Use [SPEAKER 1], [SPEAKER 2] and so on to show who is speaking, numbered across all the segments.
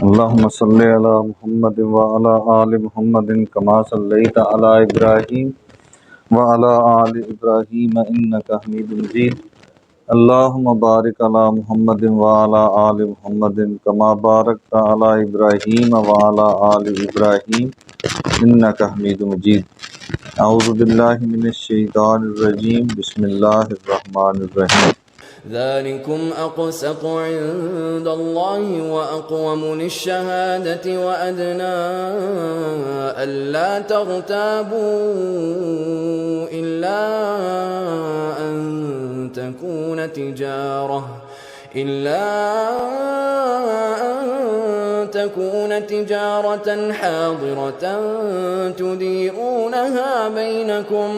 [SPEAKER 1] اللهم صل على محمد وعلى آل محمد كما صليت على إبراهيم وعلى آل إبراهيم إنك حميد مجيد. اللهم بارك على محمد وعلى آل محمد كما باركت على إبراهيم وعلى آل إبراهيم إنك حميد مجيد. أعوذ بالله من الشيطان الرجيم. بسم الله الرحمن الرحيم.
[SPEAKER 2] ذلكم أقسط عند الله وأقوم للشهادة وأدنى ألا ترتابوا إلا أن تكون تجارة حاضرة تديرونها بينكم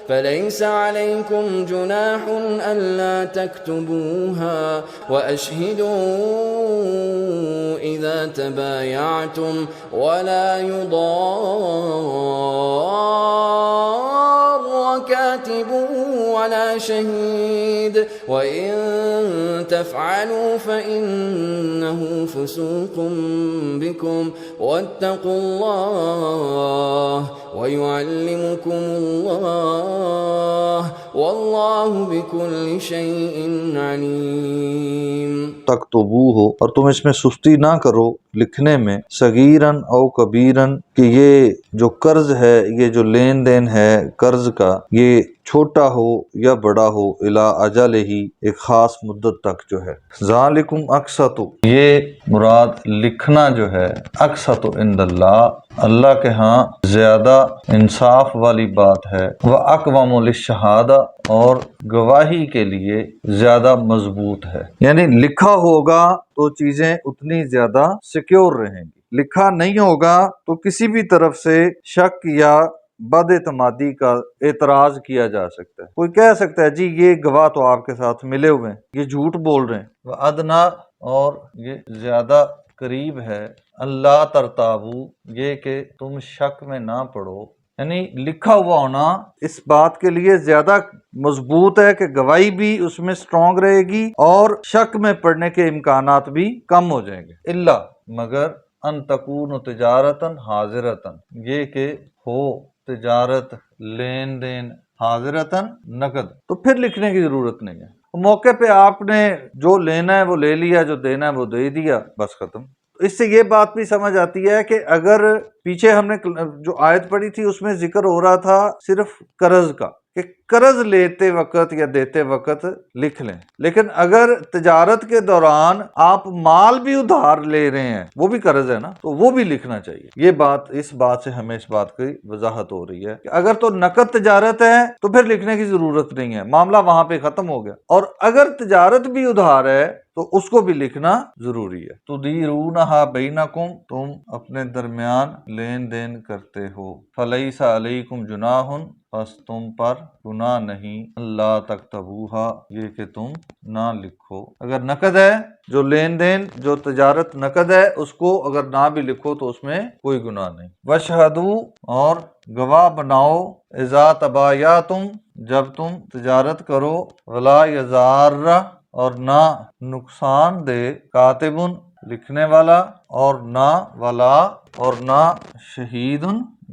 [SPEAKER 2] فليس عليكم جناح ألا تكتبوها وأشهدوا إذا تبايعتم ولا يضار كاتب ولا شهيد وإن تفعلوا فإنه فسوق بكم واتقوا الله ويعلمكم الله واللہ بكل شيء علیم.
[SPEAKER 1] تکتبوہ، اور تم اس میں سستی نہ کرو لکھنے میں، صغیرن او کبیرن، کہ یہ جو قرض ہے، یہ جو لین دین ہے قرض کا، یہ چھوٹا ہو یا بڑا ہو، الی اجلہ ہی، ایک خاص مدت تک جو ہے. ذالکم اقسط، یہ مراد لکھنا جو ہے اقسط عند اللہ، اللہ کے ہاں زیادہ انصاف والی بات ہے. وَأَقْوَمُ لِلشَّهَادَةِ، اور گواہی کے لیے زیادہ مضبوط ہے. یعنی لکھا ہوگا تو چیزیں اتنی زیادہ سیکیور رہیں گی، لکھا نہیں ہوگا تو کسی بھی طرف سے شک یا بد اعتمادی کا اعتراض کیا جا سکتا ہے. کوئی کہہ سکتا ہے جی یہ گواہ تو آپ کے ساتھ ملے ہوئے ہیں، یہ جھوٹ بول رہے ہیں. وَأَدْنَا، اور یہ زیادہ قریب ہے، اللہ ترتابو، یہ کہ تم شک میں نہ پڑو. یعنی لکھا ہوا ہونا اس بات کے لیے زیادہ مضبوط ہے کہ گواہی بھی اس میں سٹرونگ رہے گی اور شک میں پڑنے کے امکانات بھی کم ہو جائیں گے. الا، مگر، ان تکون تجارتاً حاضرتاً، یہ کہ ہو تجارت لین دین حاضرتاً نقد، تو پھر لکھنے کی ضرورت نہیں ہے. موقع پہ آپ نے جو لینا ہے وہ لے لیا، جو دینا ہے وہ دے دیا، بس ختم. اس سے یہ بات بھی سمجھ آتی ہے کہ اگر پیچھے ہم نے جو آیت پڑھی تھی اس میں ذکر ہو رہا تھا صرف قرض کا، کہ قرض لیتے وقت یا دیتے وقت لکھ لیں، لیکن اگر تجارت کے دوران آپ مال بھی ادھار لے رہے ہیں وہ بھی قرض ہے نا، تو وہ بھی لکھنا چاہیے. یہ بات، اس بات سے ہمیں اس بات کی وضاحت ہو رہی ہے کہ اگر تو نقد تجارت ہے تو پھر لکھنے کی ضرورت نہیں ہے، معاملہ وہاں پہ ختم ہو گیا. اور اگر تجارت بھی ادھار ہے تو اس کو بھی لکھنا ضروری ہے. تدیرونہا بینکم، تم اپنے درمیان لین دین کرتے ہو. فلیس علیکم جناح، پس تم پر گناہ نہیں، اللہ تکتبوہا، یہ کہ تم نہ لکھو. اگر نقد ہے، جو لین دین، جو تجارت نقد ہے، اس کو اگر نہ بھی لکھو تو اس میں کوئی گناہ نہیں. وشہدو، اور گواہ بناؤ، اذا تبایعتم، جب تم تجارت کرو، ولا یضار، اور نہ نقصان دے، کاتبن، لکھنے والا، اور نہ ولا، اور نہ شہید،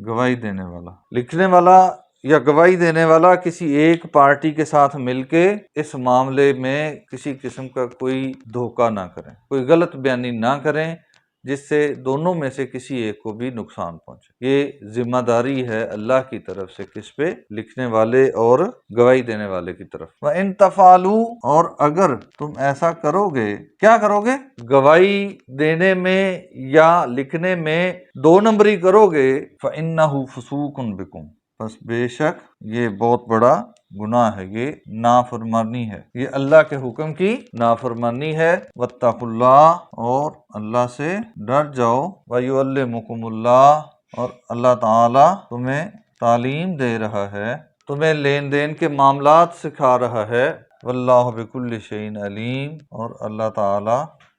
[SPEAKER 1] گواہی دینے والا. لکھنے والا یا گواہی دینے والا کسی ایک پارٹی کے ساتھ مل کے اس معاملے میں کسی قسم کا کوئی دھوکہ نہ کریں، کوئی غلط بیانی نہ کریں جس سے دونوں میں سے کسی ایک کو بھی نقصان پہنچے. یہ ذمہ داری ہے اللہ کی طرف سے، کس پہ؟ لکھنے والے اور گواہی دینے والے کی طرف. وَإِن تَفْعَلُوا، اور اگر تم ایسا کرو گے، کیا کرو گے؟ گواہی دینے میں یا لکھنے میں دو نمبری کرو گے، فَإِنَّهُ فُسُوقٌ بِكُمْ، بس بے شک یہ بہت بڑا گناہ ہے، یہ نافرمانی ہے، یہ اللہ کے حکم کی نافرمانی ہے. واتقوا اللہ، اور اللہ سے ڈر جاؤ. ویعلمکم اللہ، اور اللہ تعالی تمہیں تعلیم دے رہا ہے، تمہیں لین دین کے معاملات سکھا رہا ہے. واللہ بکل شیء علیم، اور اللہ تعالی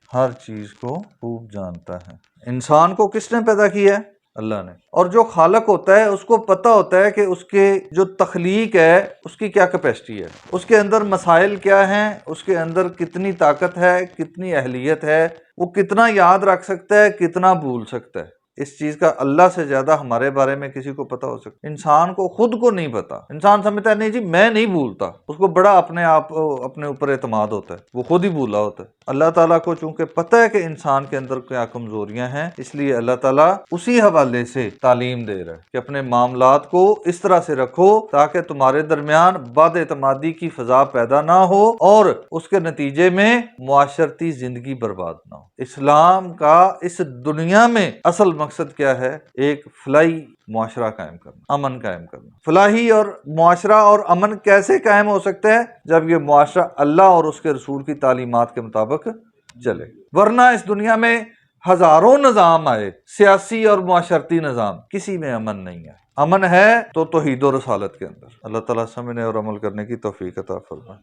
[SPEAKER 1] ہر چیز کو خوب جانتا ہے. انسان کو کس نے پیدا کیا ہے؟ اللہ نے، اور جو خالق ہوتا ہے اس کو پتہ ہوتا ہے کہ اس کے جو تخلیق ہے اس کی کیا کیپیسٹی ہے، اس کے اندر مسائل کیا ہیں، اس کے اندر کتنی طاقت ہے، کتنی اہلیت ہے، وہ کتنا یاد رکھ سکتا ہے، کتنا بھول سکتا ہے۔ اس چیز کا اللہ سے زیادہ ہمارے بارے میں کسی کو پتہ ہو سکتا ہے؟ انسان کو خود کو نہیں پتا۔ انسان سمجھتا ہے نہیں جی میں نہیں بھولتا، اس کو بڑا اپنے اوپر اعتماد ہوتا ہے، وہ خود ہی بھولا ہوتا ہے۔ اللہ تعالیٰ کو چونکہ پتہ ہے کہ انسان کے اندر کیا کمزوریاں ہیں، اس لیے اللہ تعالیٰ اسی حوالے سے تعلیم دے رہا ہے کہ اپنے معاملات کو اس طرح سے رکھو تاکہ تمہارے درمیان بد اعتمادی کی فضا پیدا نہ ہو اور اس کے نتیجے میں معاشرتی زندگی برباد نہ ہو۔ اسلام کا اس دنیا میں اصل مقصد کیا ہے؟ ایک فلاحی معاشرہ قائم کرنا، امن قائم کرنا۔ فلاحی اور معاشرہ اور امن کیسے قائم ہو سکتا ہے؟ جب یہ معاشرہ اللہ اور اس کے رسول کی تعلیمات کے مطابق چلے، ورنہ اس دنیا میں ہزاروں نظام آئے، سیاسی اور معاشرتی نظام، کسی میں امن نہیں ہے۔ امن ہے تو توحید و رسالت کے اندر۔ اللہ تعالیٰ سمجھنے اور عمل کرنے کی توفیق عطا فرمائے۔